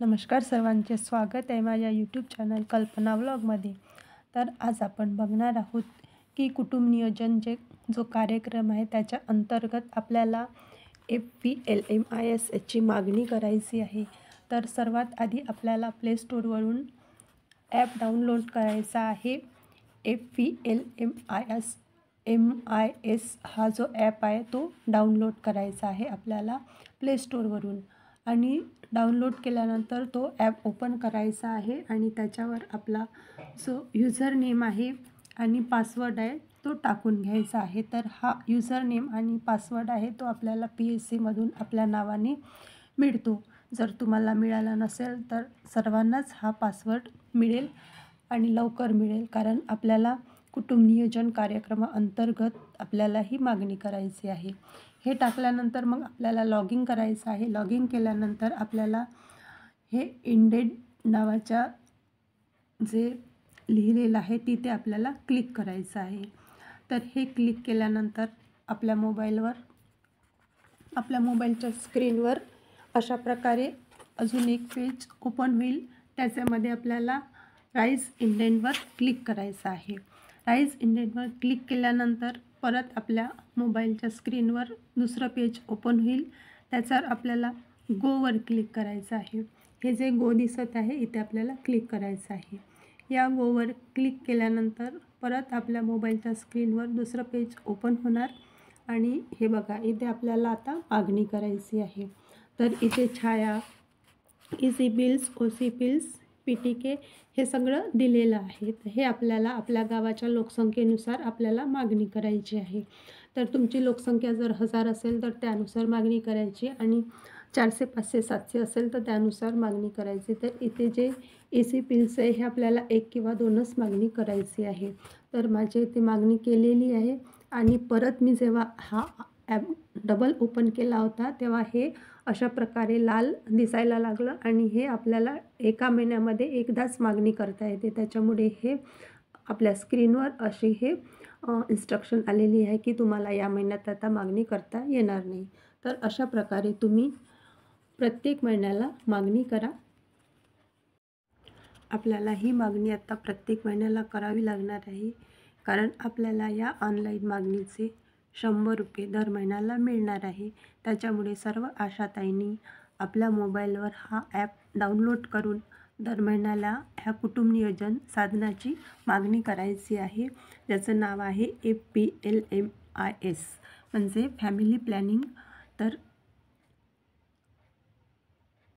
नमस्कार सर्वांचे स्वागत आहे माझ्या यूट्यूब चॅनल कल्पना व्लॉगमध्ये। तर आज आपण बघणार आहोत की कुटुंब नियोजन जो कार्यक्रम आहे त्याच्या अंतर्गत आपल्याला FVLMIS ची मागणी करायची आहे। तर सर्वात आधी आपल्याला प्ले स्टोअरवरून ॲप डाउनलोड करायचा आहे। FVLMIS हा जो ॲप आहे तो डाउनलोड करायचा आहे आपल्याला प्ले स्टोअरवरून। आणि डाउनलोड केल्यानंतर तो ॲप ओपन करायचा आहे आणि त्याच्यावर आपला जो यूजर नेम आहे आणि पासवर्ड आहे तो टाकून घ्यायचा आहे। तर हा यूजर नेम आणि पासवर्ड आहे तो आपल्याला PSCमधून आपल्या नावाने मिळतो। जर तुम्हाला मिळाला नसेल तर सर्वांनाच हा पासवर्ड मिळेल आणि लवकर मिळेल, कारण आपल्याला कुटुंब नियोजन कार्यक्रमाअंतर्गत आपल्याला ही मागणी करायची आहे। हे टाकल्यानंतर मग आपल्याला लॉग इन करायचं आहे। लॉग इन केल्यानंतर आपल्याला हे इंडेड नावाच्या जे लिहिलेलं आहे तिथे आपल्याला क्लिक करायचं आहे। तर हे क्लिक केल्यानंतर आपल्या मोबाईलच्या स्क्रीनवर अशा प्रकारे अजून एक पेज ओपन होईल। त्याच्यामध्ये आपल्याला राईज इंडेंटवर क्लिक करायचं आहे। राईज इंडेंटवर क्लिक केल्यानंतर परत आपल्या मोबाईलच्या स्क्रीनवर दुसरं पेज ओपन होईल। त्याच्यावर आपल्याला गोवर क्लिक करायचं आहे। हे जे गो दिसत आहे इथे आपल्याला क्लिक करायचं आहे। या गोवर क्लिक केल्यानंतर परत आपल्या मोबाईलच्या स्क्रीनवर दुसरं पेज ओपन होणार आणि हे बघा इथे आपल्याला आता मागणी करायची आहे। तर इथे Chhaya, easy bills, OC bills, PTK हे सगळं दिलेलं आहे। हे आपल्याला आपल्या गावाच्या लोकसंख्येनुसार आपल्याला मागणी करायची आहे। तर तुमची लोकसंख्या जर 1000 असेल तर त्यानुसार मागणी करायची आणि 400, 500, 700 असेल तर त्यानुसार मागणी करायची। तर इथे जे EC बिल्स आहे हे आपल्याला 1 किंवा 2च मागणी करायची आहे। तर माझी इथे मागणी केलेली आहे आणि परत मी जेव्हा हा ॲप डबल ओपन केला होता तेव्हा हे अशा प्रकारे लाल दिसायला लागलं आणि हे आपल्याला एका महिन्यामध्ये एकदाच मागणी करता येते। त्याच्यामुळे हे आपल्या स्क्रीनवर अशी हे इन्स्ट्रक्शन आलेली आहे की तुम्हाला या महिन्यात आता मागणी करता येणार नाही। तर अशा प्रकारे तुम्ही प्रत्येक महिन्याला मागणी करा। आपल्याला ही मागणी आता प्रत्येक महिन्याला करावी लागणार आहे, कारण आपल्याला या ऑनलाईन मागणीचे 100 रुपये दर महिन्याला मिळणार आहे। त्याच्यामुळे सर्व आशाताईंनी आपल्या मोबाईलवर हा ॲप डाउनलोड करून दर महिन्याला ह्या कुटुंब नियोजन साधनाची मागणी करायची आहे, ज्याचं नाव आहे FVLMIS म्हणजे फॅमिली प्लॅनिंग। तर